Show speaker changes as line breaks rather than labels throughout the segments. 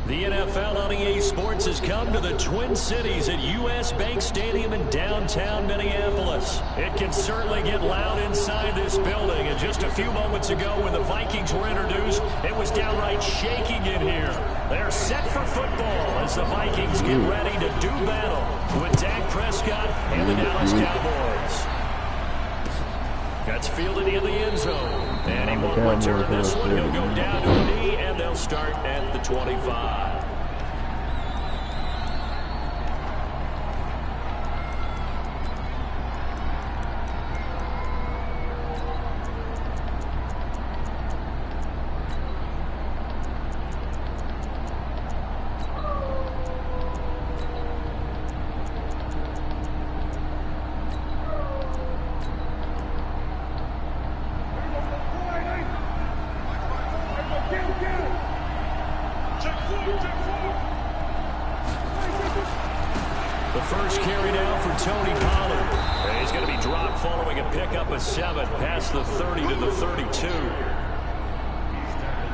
The NFL on EA Sports has come to the Twin Cities at US Bank Stadium in downtown Minneapolis. It can certainly get loud inside this building. And just a few moments ago when the Vikings were introduced, it was downright shaking in here. They're set for football as the Vikings get ready to do battle with Dak Prescott and the Dallas Cowboys. That's fielded in the end zone. And he won't return this one. He'll go down to a knee, and they'll start at the 25. The first carry down for Tony Pollard. He's going to be dropped following a pickup of 7 past the 30 to the 32.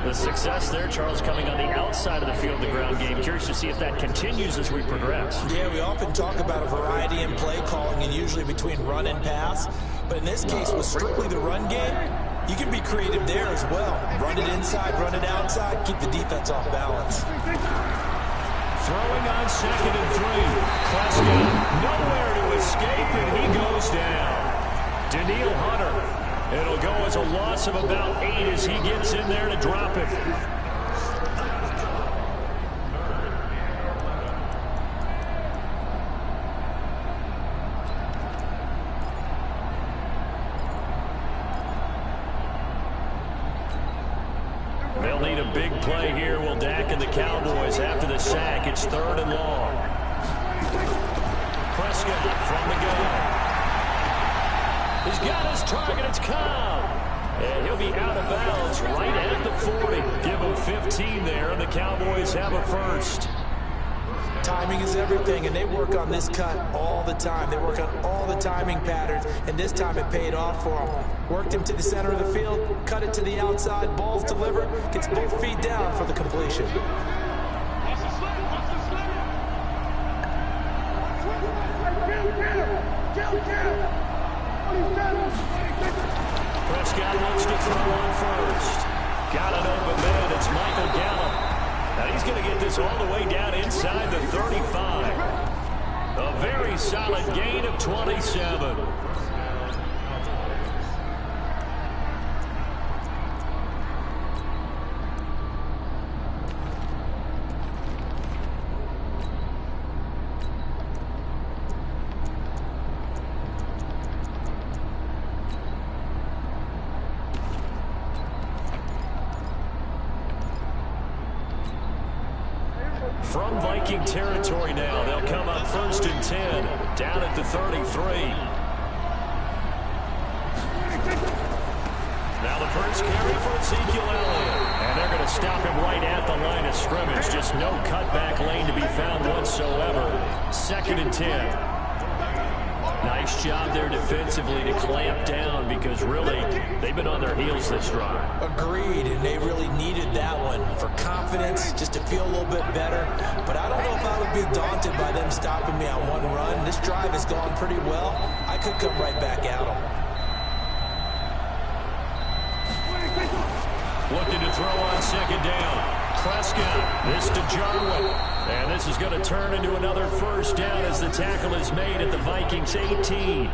The success there, Charles, coming on the outside of the field, the ground game. Curious to see if that continues as we progress.
Yeah, we often talk about a variety in play calling and usually between run and pass. But in this case, with strictly the run game, you can be creative there as well. Run it inside, run it outside, keep the defense off balance.
Throwing on 2nd and 3. Prescott nowhere to escape, and he goes down. Daniil Hunter. It'll go as a loss of about 8 as he gets in there to drop it. They'll need a big play here. Will Dak and the Cowboys after the sack. It's 3rd and long. Prescott from the gun. He's got his target. It's Cobb. And he'll be out of bounds right at the 40. Give him 15 there, and the Cowboys have a first.
Timing is everything, and they work on this cut all the time. They work on all the timing patterns, and this time it paid off for them. Worked him to the center of the field, cut it to the outside, ball's delivered, gets both feet down for the completion.
Prescott wants to throw on first. Got an open man. It's Michael Gallup. Now he's going to get this all the way down inside the 35. A very solid gain of 27. From Viking territory now, they'll come up 1st and 10, down at the 33. Now the first carry for Ezekiel Elliott. And they're going to stop him right at the line of scrimmage. Just no cutback lane to be found whatsoever. 2nd and 10. Nice job there defensively to clamp down because really they've been on their heels this drive.
Agreed, and they really needed that one for confidence, just to feel a little bit better. But I don't know if I would be daunted by them stopping me on one run. This drive has gone pretty well. I could come right back at them.
Looking to throw on 2nd down. Prescott, this to Jarwin. And this is going to turn into another first down as the tackle is made at the Vikings 18.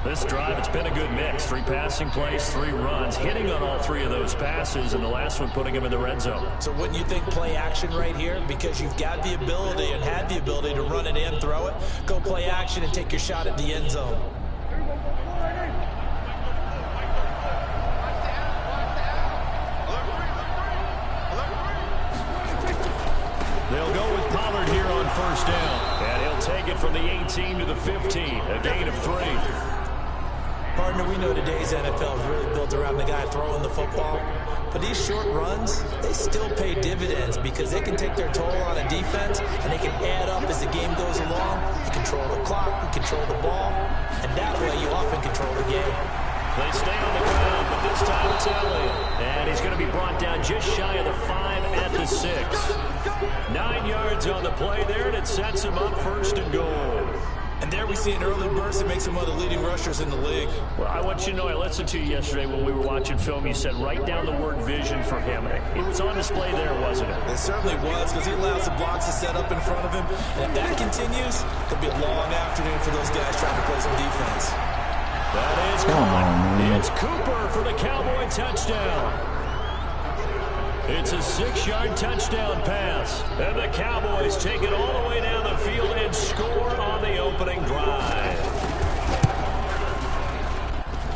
This drive, it's been a good mix. 3 passing plays, 3 runs, hitting on all 3 of those passes, and the last one putting him in the red zone.
So wouldn't you think play action right here? Because you've got the ability and had the ability to run it in, throw it, go play action and take your shot at the end zone.
They'll go with Pollard here on 1st down. And he'll take it from the 18 to the 15, a gain of 3.
Partner, we know today's NFL is really built around the guy throwing the football. But these short runs, they still pay dividends because they can take their toll on a defense and they can add up as the game goes along. You control the clock, you control the ball, and that way you often control the game.
They stay on the ground, but this time it's Elliott. And he's going to be brought down just shy of the 5 at the 6. 9 yards on the play there, and it sets him up 1st and goal.
And there we see an early burst that makes him one of the leading rushers in the league.
Well, I want you to know, I listened to you yesterday when we were watching film. You said write down the word vision for him. It was on display there, wasn't it?
It certainly was, because he allows the blocks to set up in front of him. And if that continues, it'll be a long afternoon for those guys trying to play some defense.
That is caught. It's Cooper for the Cowboy touchdown. It's a 6-yard touchdown pass. And the Cowboys take it all the way down the field and score on the opening drive.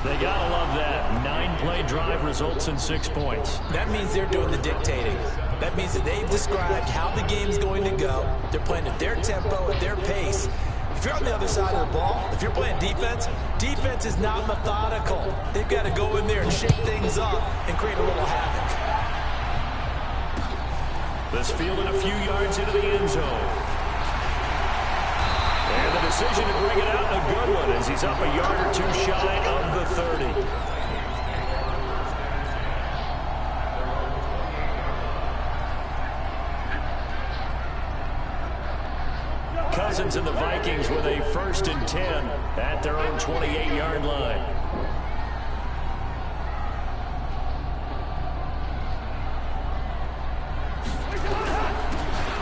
They gotta love that. 9-play drive results in 6 points.
That means they're doing the dictating. That means that they've described how the game's going to go. They're playing at their tempo, at their pace. If you're on the other side of the ball, if you're playing defense, defense is not methodical. They've got to go in there and shake things up and create a little havoc.
This fielded a few yards into the end zone. And the decision to bring it out, a good one, as he's up a yard or 2 shy of the 30. Cousins and the Vikings with a 1st and 10 at their own 28-yard line.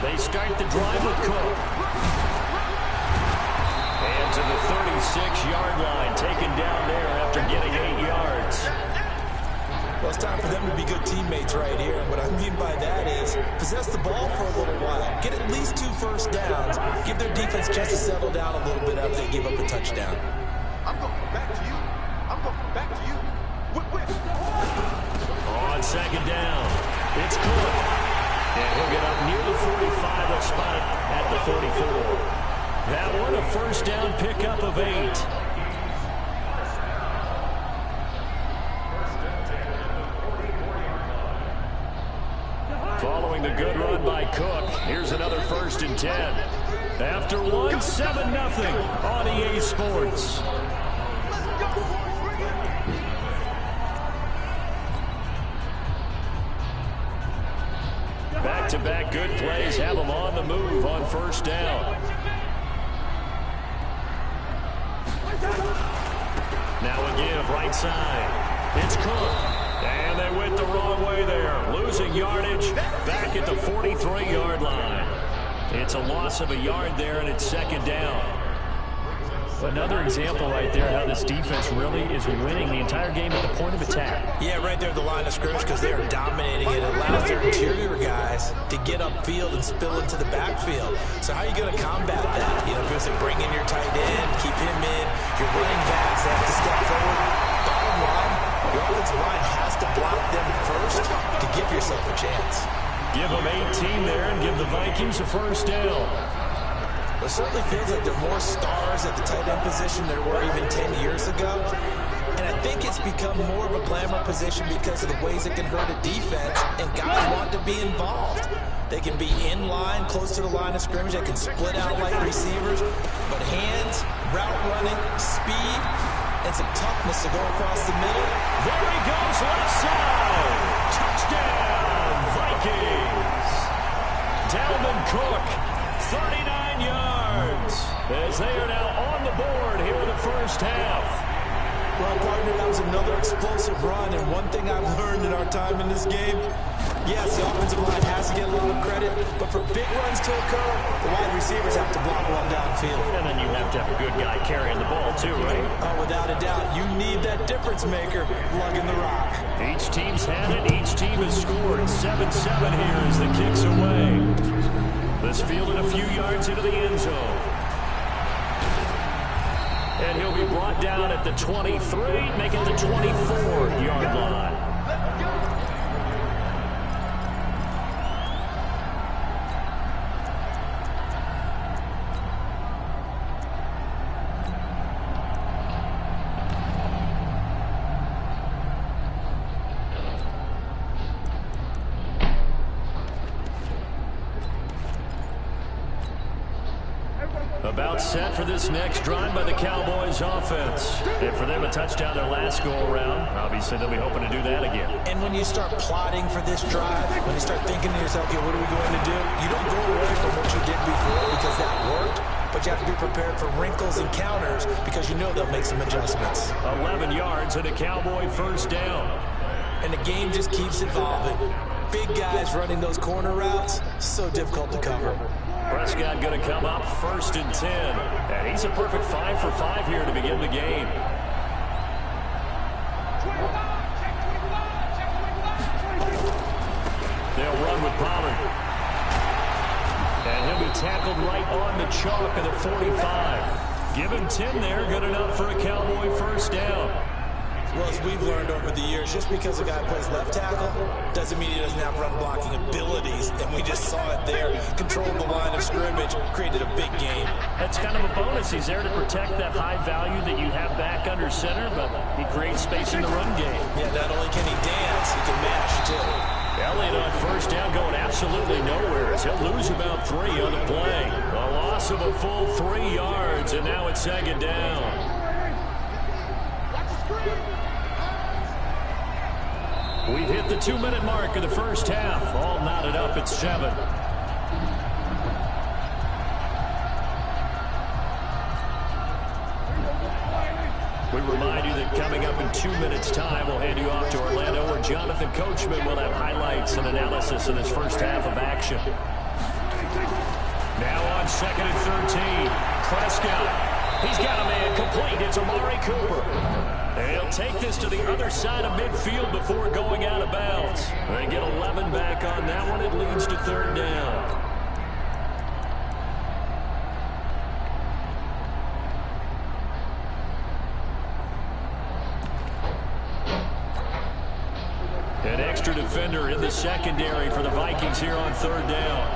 They start the drive with Cook. And to the 36-yard line, taken down there after getting 8 yards.
Well, it's time for them to be good teammates right here. And what I mean by that is possess the ball for a little while. Get at least 2 first downs. Give their defense a chance to settle down a little bit after they give up a touchdown.
I'm going back to you. I'm going back to you. Whip.
On 2nd down, it's Cook. And he'll get up near the 45. They'll spot it at the 44. That one, a 1st down pickup of 8. Following the good run by Cook, here's another 1st and 10. After one, 7-0 on EA Sports. Back-to-back good plays have them on the move on 1st down. Now a give right side. It's Cook. And they went the wrong way there. Losing yardage back at the 43-yard line. It's a loss of a yard there, and it's 2nd down. Another example right there how this defense really is winning the entire game at the point of attack.
Yeah, right there at the line of scrimmage, because they are dominating it. It allows their interior guys to get upfield and spill into the backfield. So how are you going to combat that? You know, if you bring in your tight end, keep him in, your running backs have to step forward. Bottom line, your offensive line has to block them first to give yourself a chance.
Give them 18 there and give the Vikings a 1st down.
It certainly feels like there are more stars at the tight end position than there were even 10 years ago. And I think it's become more of a glamour position because of the ways it can hurt a defense, and guys want to be involved. They can be in line, close to the line of scrimmage. They can split out like receivers. But hands, route running, speed, and some toughness to go across the middle.
There he goes, left side. Touchdown, Vikings. Dalvin Cook, 39 yards, as they are now on the board here in the 1st half.
Well, partner, that was another explosive run, and one thing I've learned in our time in this game, yes, the offensive line has to get a lot of credit, but for big runs to occur, the wide receivers have to block one downfield.
And then you have to have a good guy carrying the ball, too, right?
Oh, without a doubt. You need that difference maker lugging the rock.
Each team's had it. Each team has scored. 7-7 here as the kick's away. This fielded a few yards into the end zone. And he'll be brought down at the 23, making the 24-yard line. A About set for this next drive by the Cowboys offense. And for them, a touchdown their last go-around. Obviously, they'll be hoping to do that again.
And when you start plotting for this drive, when you start thinking to yourself, okay, what are we going to do? You don't go away from what you did before because that worked. But you have to be prepared for wrinkles and counters because you know they'll make some adjustments.
11 yards and a Cowboy first down.
And the game just keeps evolving. Big guys running those corner routes, so difficult to cover.
Prescott going to come up 1st and 10. And he's a perfect 5 for 5 here to begin the game. They'll run with Pollard. And he'll be tackled right on the chalk of the 45. Give him 10 there, good enough for a Cowboy first down.
Well, as we've learned over the years, just because a guy plays left tackle doesn't mean he doesn't have run blocking abilities. And we just saw it there. Controlled the line of scrimmage, created a big game.
That's kind of a bonus. He's there to protect that high value that you have back under center, but he creates space in the run game.
Yeah, not only can he dance, he can mash too.
Elliott on first down going absolutely nowhere. He'll lose about 3 on the play. A loss of a full 3 yards, and now it's 2nd down. We've hit the 2-minute mark of the first half. All knotted up at 7. We remind you that coming up in 2 minutes' time, we'll hand you off to Orlando, where Jonathan Coachman will have highlights and analysis of this first half of action. Now on 2nd and 13, Prescott. He's got a man complete. It's Amari Cooper. And he'll take this to the other side of midfield before going out of bounds. They get 11 back on that one. It leads to 3rd down. An extra defender in the secondary for the Vikings here on 3rd down.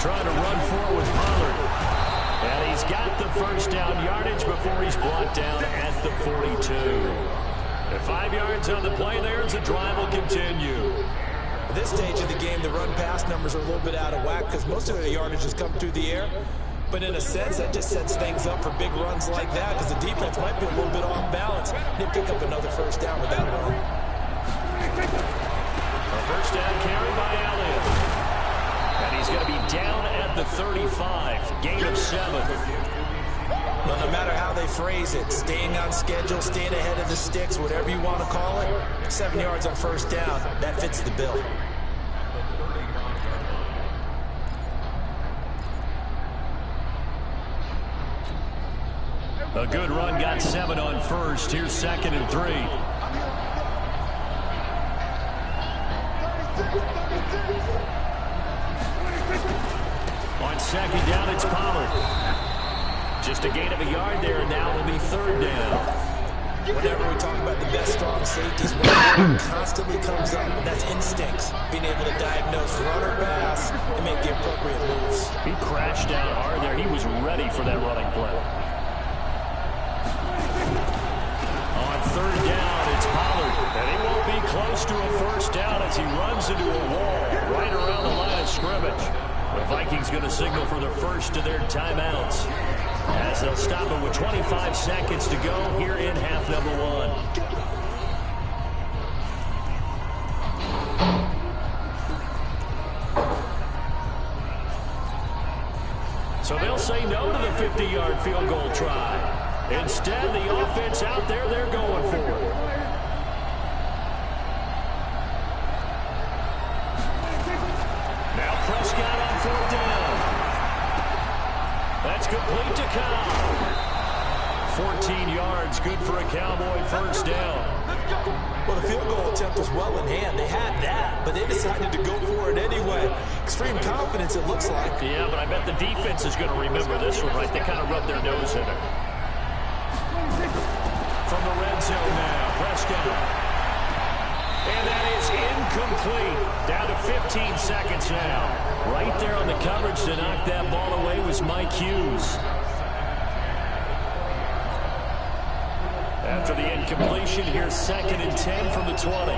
Trying to run forward with Pollard. And he's got the first down yardage before he's brought down at the 42. And 5 yards on the play there as the drive will continue.
At this stage of the game, the run-pass numbers are a little bit out of whack because most of their yardage has come through the air. But in a sense, that just sets things up for big runs like that because the defense might be a little bit off balance. They pick up another first down with that run.
A first down carry by Elliott. And he's going to be down at the 35. Gain of 7.
Well, no matter how they phrase it, staying on schedule, staying ahead of the sticks, whatever you want to call it, 7 yards on first down, that fits the bill.
A good run, got 7 on first. Here's 2nd and 3. On 2nd down, it's Pollard. Just a gain of a yard there, and now it'll be 3rd down.
Whenever we talk about the best strong safeties, one constantly comes up, and that's instincts. Being able to diagnose run or pass and make the appropriate moves.
He crashed down hard there. He was ready for that running play. On 3rd down, it's Pollard. And he won't be close to a first down as he runs into a wall right around the line of scrimmage. The Vikings going to signal for the first of their timeouts as they'll stop it with 25 seconds to go here in half number 1. So they'll say no to the 50-yard field goal try. Instead, the offense out there, they're going for it. Now Prescott on 4th down. That's complete to Cobb. 14 yards, good for a Cowboy first down.
Well, the field goal attempt was well in hand. They had that, but they decided to go for it anyway. Extreme confidence, it looks like.
Yeah, but I bet the defense is going to remember this one, right? They kind of rubbed their nose in it. From the red zone now, Prescott. And that is incomplete. Down to 15 seconds now. Right there on the coverage to knock that ball away was Mike Hughes. After the incompletion, here's 2nd and 10 from the 20.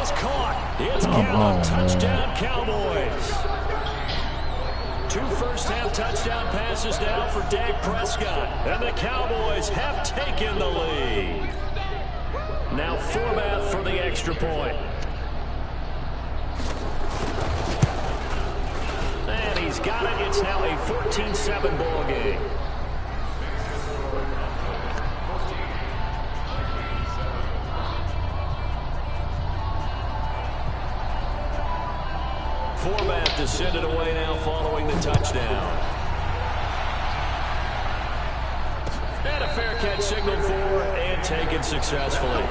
is caught. It's count. Touchdown, Cowboys. 2 first-half touchdown passes now for Dak Prescott. And the Cowboys have taken the lead. Now Forbath for the extra point. And he's got it. It's now a 14-7 ball game. Forbath to send it away now following the touchdown. And a fair catch signaled for and taken successfully.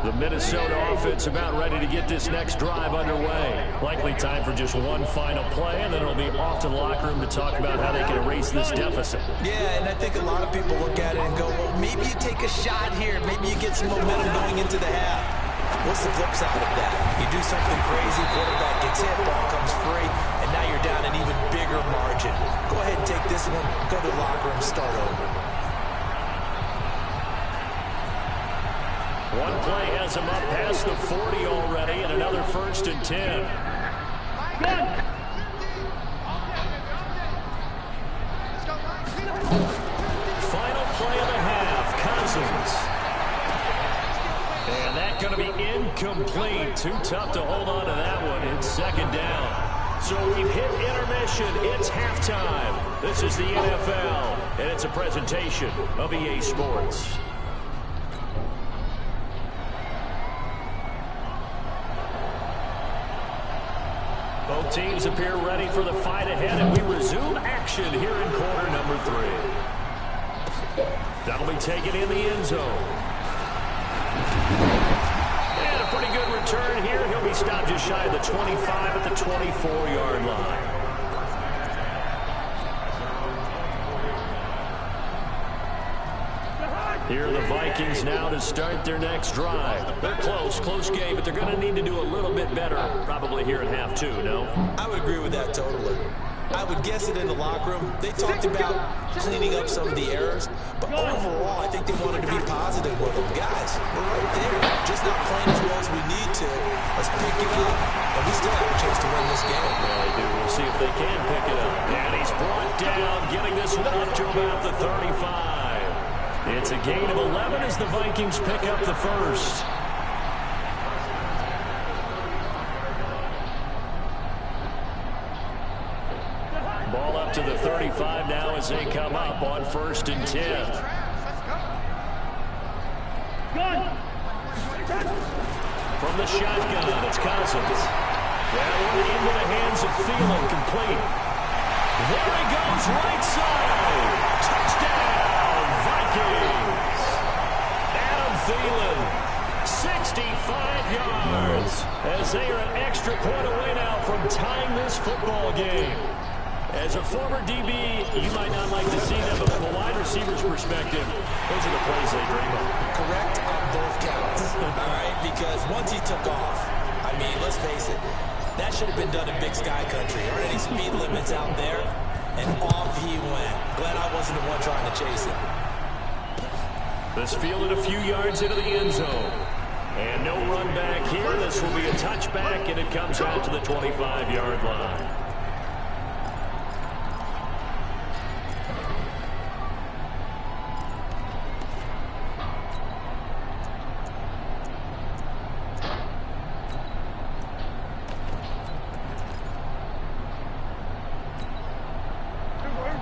The Minnesota offense about ready to get this next drive underway. Likely time for just one final play, and then it'll be off to the locker room to talk about how they can erase this deficit.
Yeah, and I think a lot of people look at it and go, well, maybe you take a shot here. Maybe you get some momentum going into the half. What's the flip side of that? You do something crazy, quarterback gets hit, ball comes free, and now you're down an even bigger margin. Go ahead and take this one, go to the locker room, start over.
One play has him up past the 40 already, and another 1st and 10. Final play of the half, Cousins. And that's going to be incomplete. Too tough to hold on to that one. It's 2nd down. So we've hit intermission. It's halftime. This is the NFL, and it's a presentation of EA Sports. Both teams appear ready for the fight ahead, and we resume action here in quarter number 3. That'll be taken in the end zone. And a pretty good return here. He'll be stopped just shy of the 25 at the 24-yard line. Here are the Vikings now to start their next drive. They're close game, but they're going to need to do a little bit better probably here in half 2, no?
I would agree with that totally. I would guess it in the locker room. They talked about cleaning up some of the errors, but overall, I think they wanted to be positive with them. Guys, we're right there. Just not playing as well as we need to. Let's pick it up, and we still have a chance to win this game.
Yeah, they do. We'll see if they can pick it up. And he's brought down, getting this one up to about the 35. It's a gain of 11 as the Vikings pick up the first. Ball up to the 35 now as they come up on 1st and 10. From the shotgun, it's Cousins. That one into the hands of Thielen, complete. There he goes, right side. Touchdown, Vikings. Adam Thielen, 65 yards, as they are an extra point away now from tying this football game. As a former DB, you might not like to see them, but from a wide receiver's perspective, those are the plays they dream of.
Correct on both counts, all right? Because once he took off, I mean, let's face it, that should have been done in Big Sky Country. Aren't any speed limits out there? And off he went. Glad I wasn't the one trying to chase him.
This fielded a few yards into the end zone. And no run back here. This will be a touchback, and it comes out to the 25-yard line.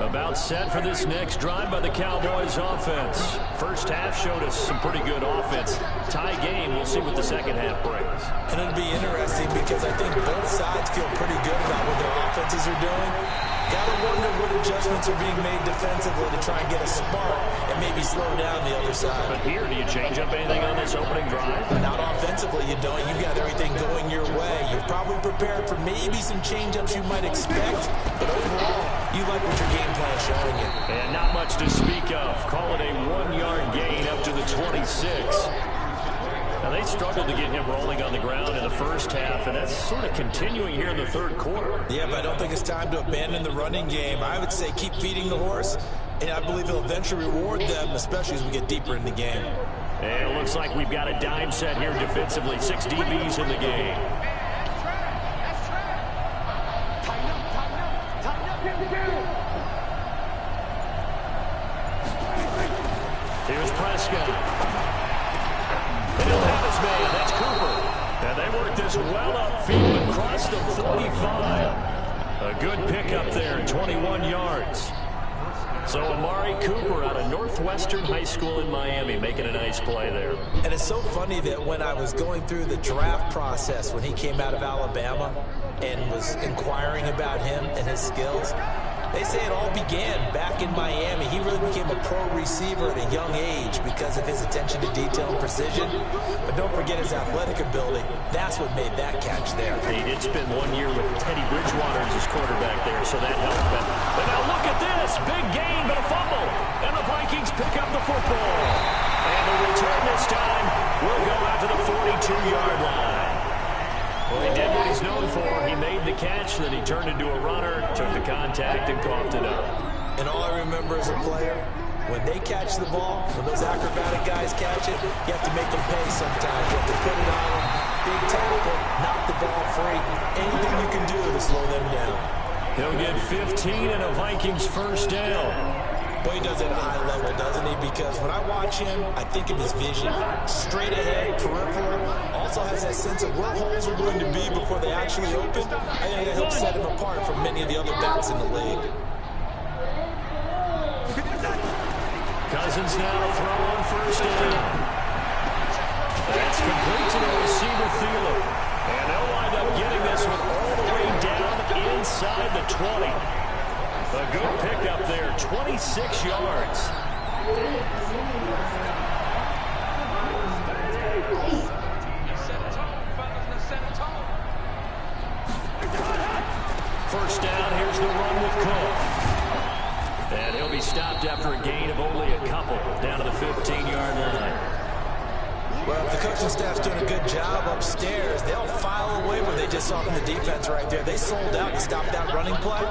About set for this next drive by the Cowboys offense. First half showed us some pretty good offense. Tie game, we'll see what the second half brings.
And it'll be interesting because I think both sides feel pretty good about what their offenses are doing. Gotta wonder what adjustments are being made defensively to try and get a spark and maybe slow down the other side.
But here, do you change up anything on this opening drive?
Not offensively, you don't. You've got everything going your way. You've probably prepared for maybe some change-ups you might expect, but overall, you like what your game plan is showing you.
And not much to speak of. Call it a 1-yard gain up to the 26. Now, they struggled to get him rolling on the ground in the first half, and that's sort of continuing here in the third quarter.
Yeah, but I don't think it's time to abandon the running game. I would say keep feeding the horse, and I believe he'll eventually reward them, especially as we get deeper in the game.
And it looks like we've got a dime set here defensively. 6 DBs in the game. Here's Prescott. And he'll have his man. That's Cooper. And they work this well upfield across the 45. A good pickup there, 21 yards. So Amari Cooper out of Northwestern High School in Miami making a nice play there.
And it's so funny that when I was going through the draft process when he came out of Alabama and was inquiring about him and his skills, they say it all began back in Miami. He really became a pro receiver at a young age because of his attention to detail and precision. But don't forget his athletic ability. That's what made that catch there.
He did spend 1 year with Teddy Bridgewater as his quarterback there, so that helped. But now look at this. Big gain, but a fumble. And the Vikings pick up the football. And the return this time will go out to the 42-yard line. Well, he did what he's known for. He made the catch, then he turned into a runner, took the contact, and coughed it up.
And all I remember as a player, when they catch the ball, when those acrobatic guys catch it, you have to make them pay sometimes. You have to put it on them, big tackle, knock the ball free. Anything you can do to slow them down.
He'll get 15 and a Vikings first down.
Boy, he does it at a high level, doesn't he? Because when I watch him, I think of his vision. Straight ahead, peripheral. Also has that sense of where holes are going to be before they actually open. I think that helps set him apart from many of the other backs in the league.
Cousins now to throw on first down. That's complete to the receiver, Thielen. And they'll wind up getting this one all the way down inside the 20. A good pickup there, 26 yards. First down, here's the run with Cook. And he'll be stopped after a gain of only a couple, down to the 15-yard line.
Well, if the coaching staff's doing a good job upstairs, they'll file away what they just saw from the defense right there. They sold out to stop that running play.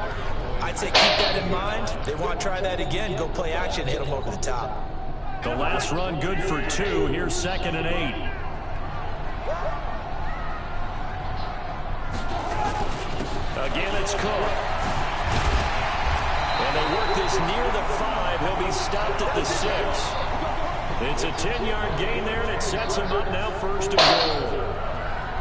I'd say keep that in mind. They want to try that again. Go play action, hit them over the top.
The last run good for 2. Here's 2nd and 8. Again, it's Cook. And they work this near the 5. He'll be stopped at the 6. It's a 10-yard gain there, and it sets him up now first and goal.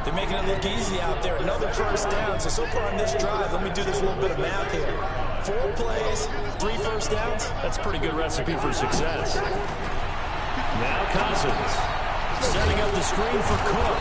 They're making it look easy out there. Another first down. So far on this drive, let me do this little bit of math here. 4 plays, 3 first downs.
That's a pretty good recipe for success. Now Cousins setting up the screen for Cook.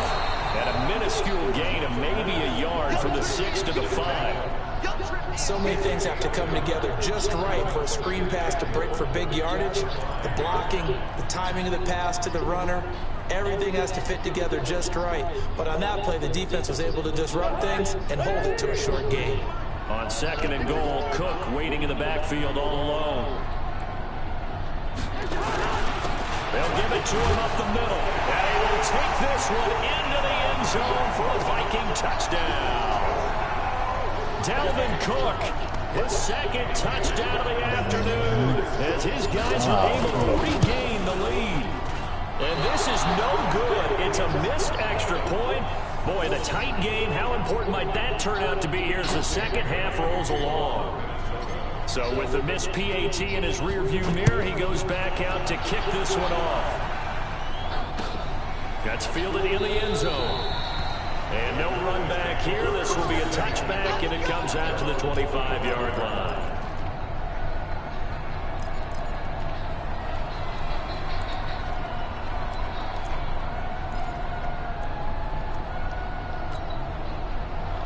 And a minuscule gain of maybe a yard from the 6 to the 5.
So many things have to come together just right for a screen pass to break for big yardage. The blocking, the timing of the pass to the runner. Everything has to fit together just right. But on that play, the defense was able to disrupt things and hold it to a short gain.
On 2nd and goal, Cook waiting in the backfield all alone. They'll give it to him up the middle. And he will take this one into the end zone for a Viking touchdown. Dalvin Cook, his 2nd touchdown of the afternoon, as his guys are able to regain the lead. And this is no good. It's a missed extra point. Boy, the tight game, how important might that turn out to be here as the second half rolls along? So with the missed PAT in his rearview mirror, he goes back out to kick this one off. That's fielded in the end zone. And no run back here. This will be a touchback, and it comes out to the 25-yard line.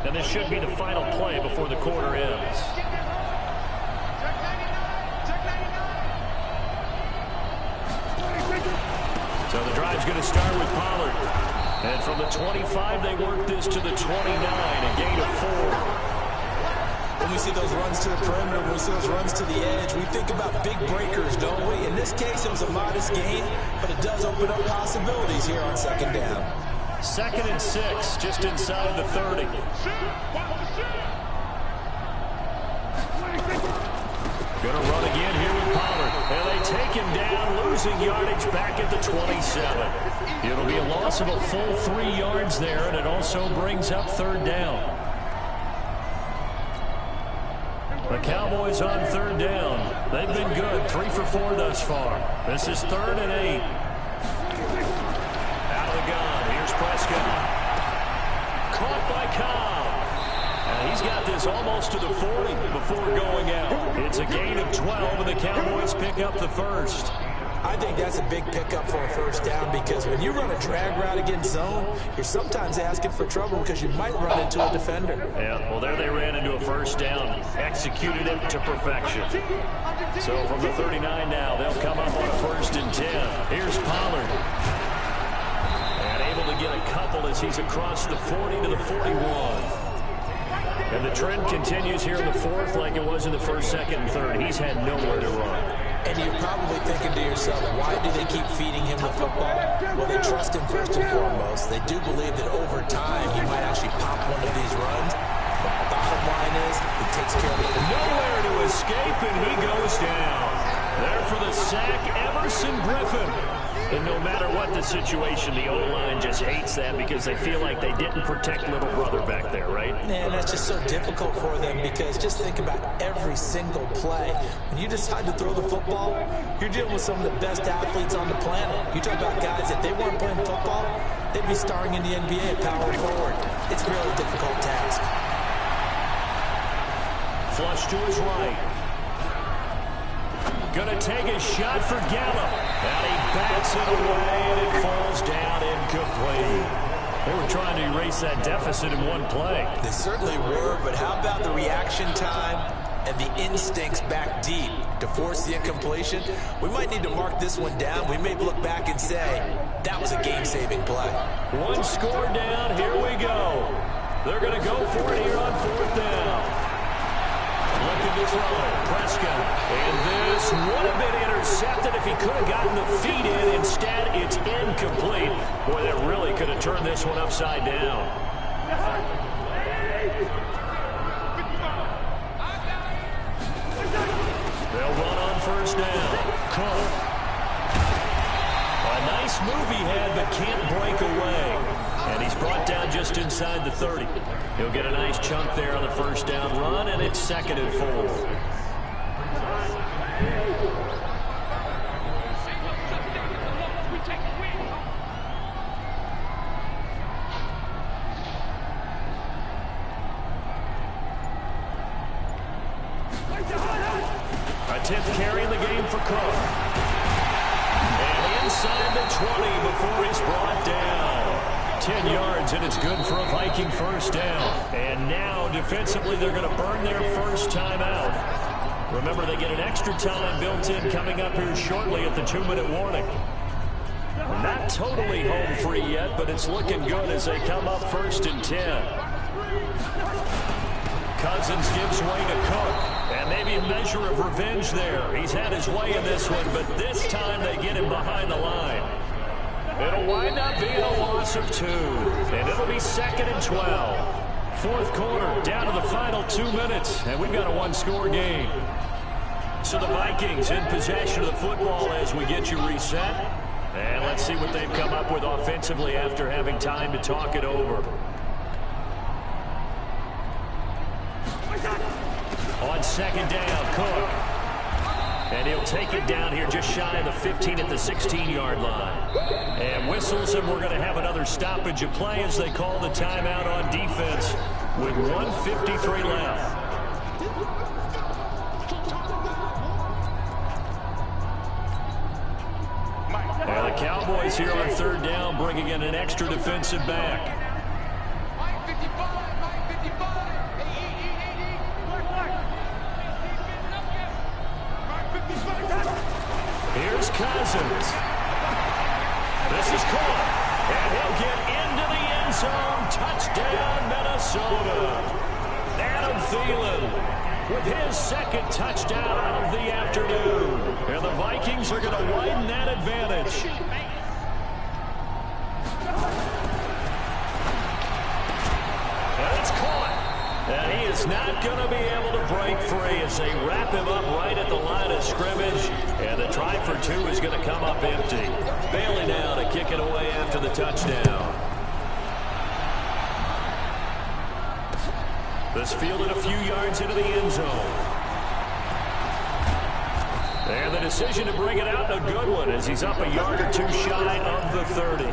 And this should be the final play before the quarter ends. So the drive's going to start with Pollard. And from the 25, they work this to the 29, a gain of 4.
When we see see those runs to the perimeter, when we see those runs to the edge, we think about big breakers, don't we? In this case, it was a modest gain, but it does open up possibilities here on second down.
2nd and 6, just inside the 30. Going to run again here with Pollard. And they take him down, losing yardage back at the 27. It'll be a loss of a full 3 yards there, and it also brings up 3rd down. The Cowboys on 3rd down. They've been good, 3 for 4 thus far. This is 3rd and 8. Out of the gun, here's Prescott. Caught by Cobb. He's got this almost to the 40 before going out. It's a gain of 12, and the Cowboys pick up the first.
I think that's a big pickup for a first down, because when you run a drag route against zone, you're sometimes asking for trouble because you might run into a defender.
Yeah, well, there they ran into a first down, executed it to perfection. So from the 39 now, they'll come up on a 1st and 10. Here's Pollard. And able to get a couple as he's across the 40 to the 41. And the trend continues here in the 4th like it was in the 1st, 2nd, and 3rd. He's had nowhere to run.
And you're probably thinking to yourself, why do they keep feeding him the football? Well, they trust him first and foremost. They do believe that over time he might actually pop one of these runs. But the bottom line is he takes care of it.
Nowhere to escape, and he goes down. There for the sack, Everson Griffin. And no matter what the situation, the O-line just hates that because they feel like they didn't protect little brother back there, right?
Man, that's just so difficult for them, because just think about every single play. When you decide to throw the football, you're dealing with some of the best athletes on the planet. You talk about guys, if they weren't playing football, they'd be starring in the NBA at power forward. It's a really difficult task.
Flush to his right. Gonna take a shot for Gallup. And he bats it away, and it falls down incomplete. They were trying to erase that deficit in one play.
They certainly were, but how about the reaction time and the instincts back deep to force the incompletion? We might need to mark this one down. We may look back and say, that was a game-saving play.
1 score down, here we go. They're going to go for it here on 4th down. Looking to throw, Prescott. And this would have been intercepted if he could have gotten the feet in. Instead, it's incomplete. Boy, that really could have turned this one upside down. They'll run on 1st down. Cook. A nice move he had, but can't break away. And he's brought down just inside the 30. He'll get a nice chunk there on the 1st down run, and it's 2nd and 4. A 10th carry in the game for Cook. And inside the 20 before he's brought down. 10 yards, and it's good for a Viking 1st down. And now, defensively, they're going to burn their first time out. Remember, they get an extra time built in coming up here shortly at the 2-minute warning. Not totally home free yet, but it's looking good as they come up 1st and 10. Cousins gives way to Cook. And maybe a measure of revenge there. He's had his way in this one, but this time they get him behind the line. It'll wind up being a loss of 2. And it'll be 2nd and 12. 4th quarter, down to the final 2 minutes. And we've got a 1-score game. So the Vikings in possession of the football as we get you reset. And let's see what they've come up with offensively after having time to talk it over. On 2nd down, Cook. And he'll take it down here just shy of the 15 at the 16-yard line. And whistles, and we're going to have another stoppage of play as they call the timeout on defense with 1:53 left. And the Cowboys here on 3rd down bringing in an extra defensive back. Here's Cousins. This is caught. And he'll get into the end zone. Touchdown, Minnesota. Adam Thielen with his second touchdown of the afternoon. And the Vikings are going to widen that advantage. And it's caught. And he is not going to be able to break free as they wrap him up right at the line of scrimmage. And the try for two is going to come up empty. Bailey now to kick it away after the touchdown. This fielded a few yards into the end zone. And the decision to bring it out, a good one, as he's up a yard or two shy of the 30.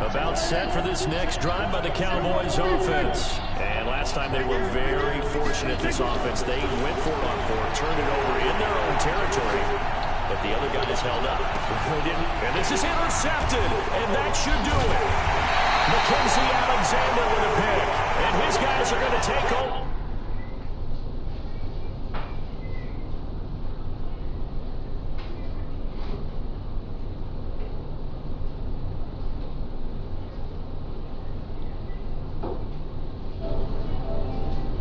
About set for this next drive by the Cowboys offense. And last time they were very fortunate, this offense. They went for it on fourth, turned it over in their own territory. But the other guys held up. They didn't. And this is intercepted. And that should do it. Mackenzie Alexander with a pick. And his guys are going to take home.